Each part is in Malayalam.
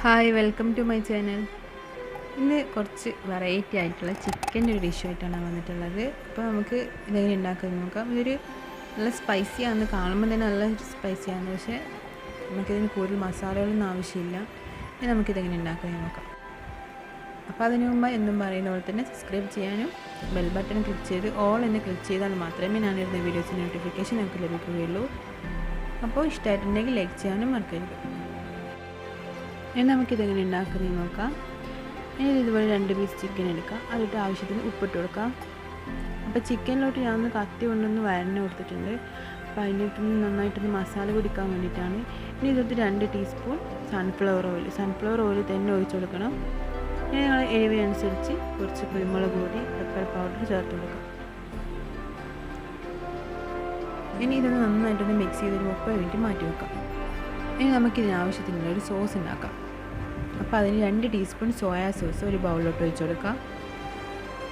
Hi welcome to my channel. ഇന്ന് കുറച്ച് വെറൈറ്റി ആയിട്ടുള്ള ചിക്കൻ്റെ ഒരു ഡിഷായിട്ടാണ് വന്നിട്ടുള്ളത്. അപ്പോൾ നമുക്ക് ഇതെങ്ങനെ ഉണ്ടാക്കുന്നത് നോക്കാം. ഇതൊരു നല്ല സ്പൈസിയാണെന്ന് കാണുമ്പോൾ തന്നെ നല്ല സ്പൈസിയാണ്, പക്ഷേ നമുക്കിതിന് കൂടുതൽ മസാലകളൊന്നും ആവശ്യമില്ല. ഇനി നമുക്കിതെങ്ങനെ ഉണ്ടാക്കുന്നത് നോക്കാം. അപ്പോൾ അതിന് മുമ്പ് എന്നും പറയുന്ന പോലെ തന്നെ സബ്സ്ക്രൈബ് ചെയ്യാനും ബെൽ ബട്ടൺ ക്ലിക്ക് ചെയ്ത് ഓൾ എന്ന് ക്ലിക്ക് ചെയ്താൽ മാത്രമേ ഞാനിരുന്ന വീഡിയോസിന് നോട്ടിഫിക്കേഷൻ നമുക്ക് ലഭിക്കുകയുള്ളൂ. അപ്പോൾ ഇഷ്ടമായിട്ടുണ്ടെങ്കിൽ ലൈക്ക് ചെയ്യാനും മറക്കരുത്. ഇനി നമുക്കിതെങ്ങനെ ഉണ്ടാക്കുന്നത് നോക്കാം. ഇനി ഇതുപോലെ 2 പീസ് ചിക്കൻ എടുക്കാം. അതിട്ട് ആവശ്യത്തിന് ഉപ്പിട്ട് കൊടുക്കാം. അപ്പോൾ ചിക്കനിലോട്ട് ഞാനൊന്ന് കത്തി കൊണ്ടൊന്ന് വരഞ്ഞ് കൊടുത്തിട്ടുണ്ട്. അപ്പോൾ അതിൻ്റെ നന്നായിട്ടൊന്ന് മസാല പിടിക്കാൻ വേണ്ടിയിട്ടാണ്. ഇനി ഇതിട്ട് 2 ടീസ്പൂൺ സൺഫ്ലവർ ഓയിൽ തന്നെ ഒഴിച്ച് കൊടുക്കണം. ഇനി നിങ്ങൾ എരിവിനനുസരിച്ച് കുറച്ച് കുരുമുളക് പൊടി, പെപ്പർ പൗഡർ ചേർത്ത് കൊടുക്കാം. ഇനി ഇതൊന്ന് നന്നായിട്ടൊന്ന് മിക്സ് ചെയ്തൊരു 30 മിനിറ്റ് മാറ്റി വെക്കാം. ഇനി നമുക്കിതിന് ആവശ്യത്തിനുള്ള ഒരു സോസ് ഉണ്ടാക്കാം. അപ്പോൾ അതിന് 2 ടീസ്പൂൺ സോയ സോസ് ഒരു ബൗളിലോട്ട് ഒഴിച്ച് കൊടുക്കാം.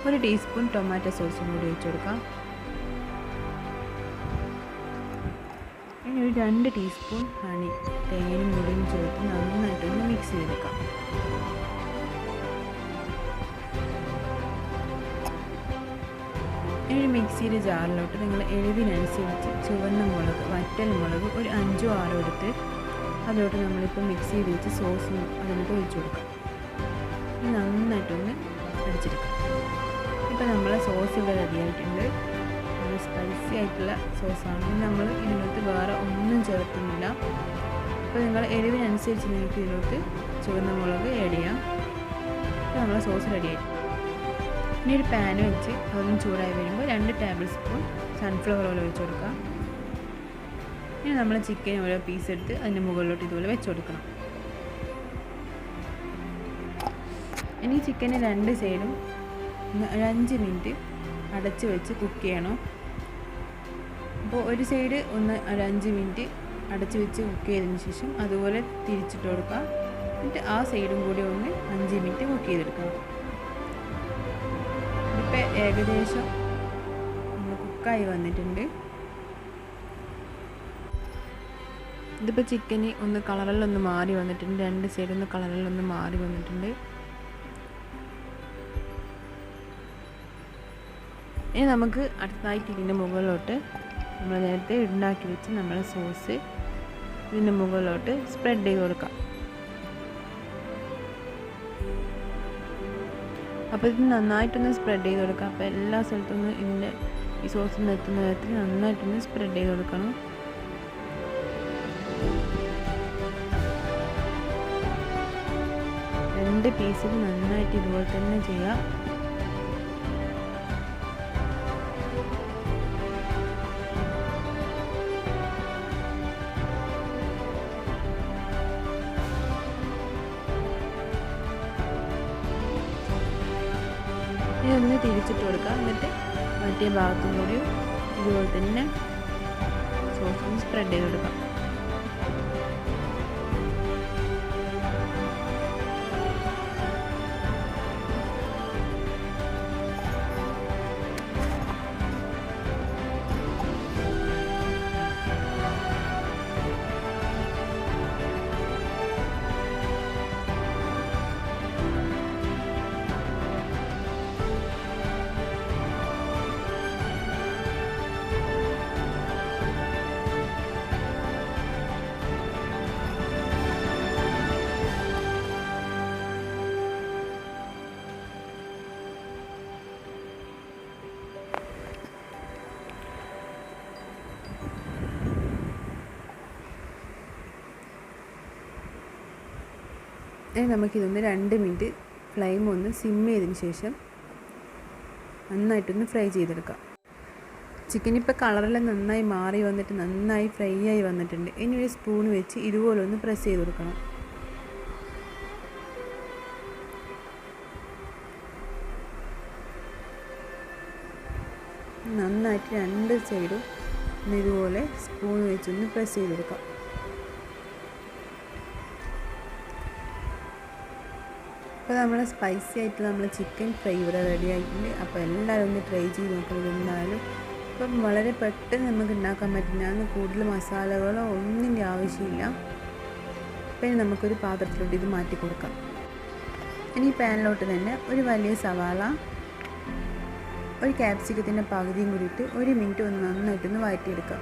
1 ടീസ്പൂൺ ടൊമാറ്റോ സോസും കൂടി ഒഴിച്ച് കൊടുക്കാം. ഇനി ഒരു 2 ടീസ്പൂൺ ഹണി, തേനും കൂടിയും ചേർത്ത് നന്നായിട്ടൊന്ന് മിക്സ് ചെയ്തെടുക്കാം. ഇനി ഒരു മിക്സിയുടെ ജാറിലോട്ട് നിങ്ങൾ എരിവിനനുസരിച്ച് ചുവന്ന മുളക്, വറ്റൽ മുളക് ഒരു 5 or 6 എടുത്ത് അതിലോട്ട് നമ്മളിപ്പോൾ മിക്സ് ചെയ്ത് വെച്ച് സോസ് അതിലോട്ട് ഒഴിച്ചു കൊടുക്കാം. നന്നായിട്ടൊന്ന് അടിച്ചെടുക്കാം. ഇപ്പോൾ നമ്മളെ സോസ് ഇവിടെ റെഡി ആയിട്ടുണ്ട്. നല്ല സ്പൈസി ആയിട്ടുള്ള സോസാണ്. നമ്മൾ ഇതിലോട്ട് വേറെ ഒന്നും ചേർക്കുന്നില്ല. അപ്പോൾ നിങ്ങൾ എരിവിനനുസരിച്ച് നിങ്ങൾക്ക് ഇതിലോട്ട് ചുവന്ന മുളക് ആഡ് ചെയ്യാം. ഇപ്പോൾ നമ്മളെ സോസ് റെഡി ആയിട്ട് ഇനി ഒരു പാന് വെച്ച് അതൊന്ന് ചൂടായി വരുമ്പോൾ 2 ടേബിൾ സ്പൂൺ സൺഫ്ലവർ ഓയിൽ ഒഴിച്ച് കൊടുക്കാം. ഇനി നമ്മൾ ചിക്കൻ ഓരോ പീസ് എടുത്ത് അതിൻ്റെ മുകളിലോട്ട് ഇതുപോലെ വെച്ച് കൊടുക്കണം. ഇനി ചിക്കന് 2 സൈഡും ഒരു 5 മിനിറ്റ് അടച്ച് വെച്ച് കുക്ക് ചെയ്യണം. അപ്പോൾ ഒരു സൈഡ് ഒന്ന് ഒരു 5 മിനിറ്റ് അടച്ച് വെച്ച് കുക്ക് ചെയ്തതിന് ശേഷം അതുപോലെ തിരിച്ചിട്ട് കൊടുക്കാം. എന്നിട്ട് ആ സൈഡും കൂടി ഒന്ന് 5 മിനിറ്റ് കുക്ക് ചെയ്തെടുക്കണം. ഇതിപ്പോൾ ഏകദേശം കുക്കായി വന്നിട്ടുണ്ട്. ഇതിപ്പോൾ ചിക്കന് ഒന്ന് കളറിലൊന്ന് മാറി വന്നിട്ടുണ്ട്. 2 സൈഡിൽ നിന്ന് കളറിലൊന്ന് മാറി വന്നിട്ടുണ്ട്. ഇനി നമുക്ക് അടുത്തതായിട്ട് ഇതിൻ്റെ മുകളിലോട്ട് നമ്മൾ നേരത്തെ ഉണ്ടാക്കി വെച്ച് നമ്മളെ സോസ് ഇതിൻ്റെ മുകളിലോട്ട് സ്പ്രെഡ് ചെയ്ത് കൊടുക്കാം. അപ്പോൾ ഇത് നന്നായിട്ടൊന്ന് സ്പ്രെഡ് ചെയ്ത് കൊടുക്കാം. അപ്പോൾ എല്ലാ സ്ഥലത്തുനിന്ന് ഇതിൻ്റെ ഈ സോസിൽ എത്തുന്ന വിധത്തിൽ നന്നായിട്ടൊന്ന് സ്പ്രെഡ് ചെയ്ത് കൊടുക്കണം. രണ്ട് പീസിൽ നന്നായിട്ട് ഇതുപോലെ തന്നെ ചെയ്യാം. ഇതൊന്ന് തിരിച്ചിട്ട് കൊടുക്കാം. എന്നിട്ട് മറ്റേ ഭാഗത്തും കൂടി ഇതുപോലെ തന്നെ സോസ് സ്പ്രെഡ് ചെയ്ത് കൊടുക്കാം. ഇനി നമുക്കിതൊന്ന് 2 മിനിറ്റ് ഫ്ലെയിം ഒന്ന് സിം ചെയ്തതിന് ശേഷം നന്നായിട്ടൊന്ന് ഫ്രൈ ചെയ്തെടുക്കാം. ചിക്കൻ ഇപ്പോൾ കളറെല്ലാം നന്നായി മാറി വന്നിട്ട് നന്നായി ഫ്രൈ ആയി വന്നിട്ടുണ്ട്. ഇനി ഒരു സ്പൂൺ വെച്ച് ഇതുപോലെ ഒന്ന് പ്രസ് ചെയ്ത് കൊടുക്കണം. നന്നായിട്ട് 2 സൈഡും ഇതുപോലെ സ്പൂൺ വെച്ചൊന്ന് പ്രസ് ചെയ്ത് കൊടുക്കാം. അപ്പോൾ നമ്മൾ സ്പൈസി ആയിട്ട് നമ്മൾ ചിക്കൻ ഫ്രൈ ഇവിടെ റെഡി ആയിട്ടുണ്ട്. അപ്പോൾ എല്ലാവരും ഒന്ന് ട്രൈ ചെയ്ത് നോക്കുന്നത് എന്തായാലും. ഇപ്പം വളരെ പെട്ടെന്ന് നമുക്ക് ഉണ്ടാക്കാൻ പറ്റുന്നതാണ്. കൂടുതൽ മസാലകളോ ഒന്നിൻ്റെ ആവശ്യമില്ല. പിന്നെ നമുക്കൊരു പാത്രത്തിലോട്ട് ഇത് മാറ്റി കൊടുക്കാം. ഇനി പാനിലോട്ട് തന്നെ ഒരു വലിയ സവാള, ഒരു ക്യാപ്സിക്കത്തിൻ്റെ പകുതിയും കൂടിയിട്ട് 1 മിനിറ്റ് ഒന്ന് നന്നായിട്ടൊന്ന് വഴറ്റിയെടുക്കാം.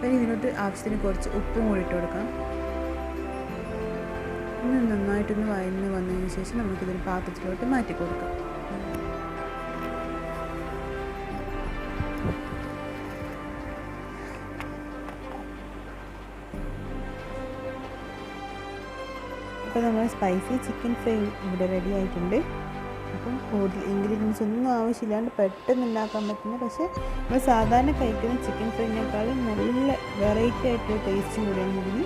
പിന്നെ ഇതിലോട്ട് ആവശ്യത്തിന് കുറച്ച് ഉപ്പും കൂടി ഇട്ട് കൊടുക്കാം. ഇനി നന്നായിട്ടൊന്ന് വഴന്ന് വന്നതിന് ശേഷം നമുക്കിതൊരു പാത്രത്തിലോട്ട് മാറ്റി കൊടുക്കാം. അപ്പോൾ നമ്മൾ സ്പൈസി ചിക്കൻ ഫ്രൈ ഇവിടെ റെഡി ആയിട്ടുണ്ട്. അപ്പം കൂടുതൽ ഇൻഗ്രീഡിയൻസ് ഒന്നും ആവശ്യമില്ലാണ്ട് പെട്ടെന്ന് ഉണ്ടാക്കാൻ പറ്റുന്ന, പക്ഷേ നമ്മൾ സാധാരണ കഴിക്കുന്ന ചിക്കൻ ഫ്രൈനേക്കാളും നല്ല വെറൈറ്റി ആയിട്ടുള്ള ടേസ്റ്റും കൂടെയാണ് ഇതിന്.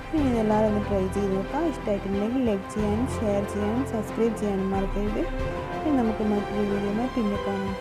പിന്നെ ഇതെല്ലാവരും ഒന്ന് ട്രൈ ചെയ്ത് നോക്കാം. ഇഷ്ടമായിട്ടുണ്ടെങ്കിൽ ലൈക്ക് ചെയ്യാനും ഷെയർ ചെയ്യാനും സബ്സ്ക്രൈബ് ചെയ്യാനും മറക്കരുത്. പിന്നെ നമുക്ക് മറ്റൊരു വീഡിയോ പിന്നെ കാണാം.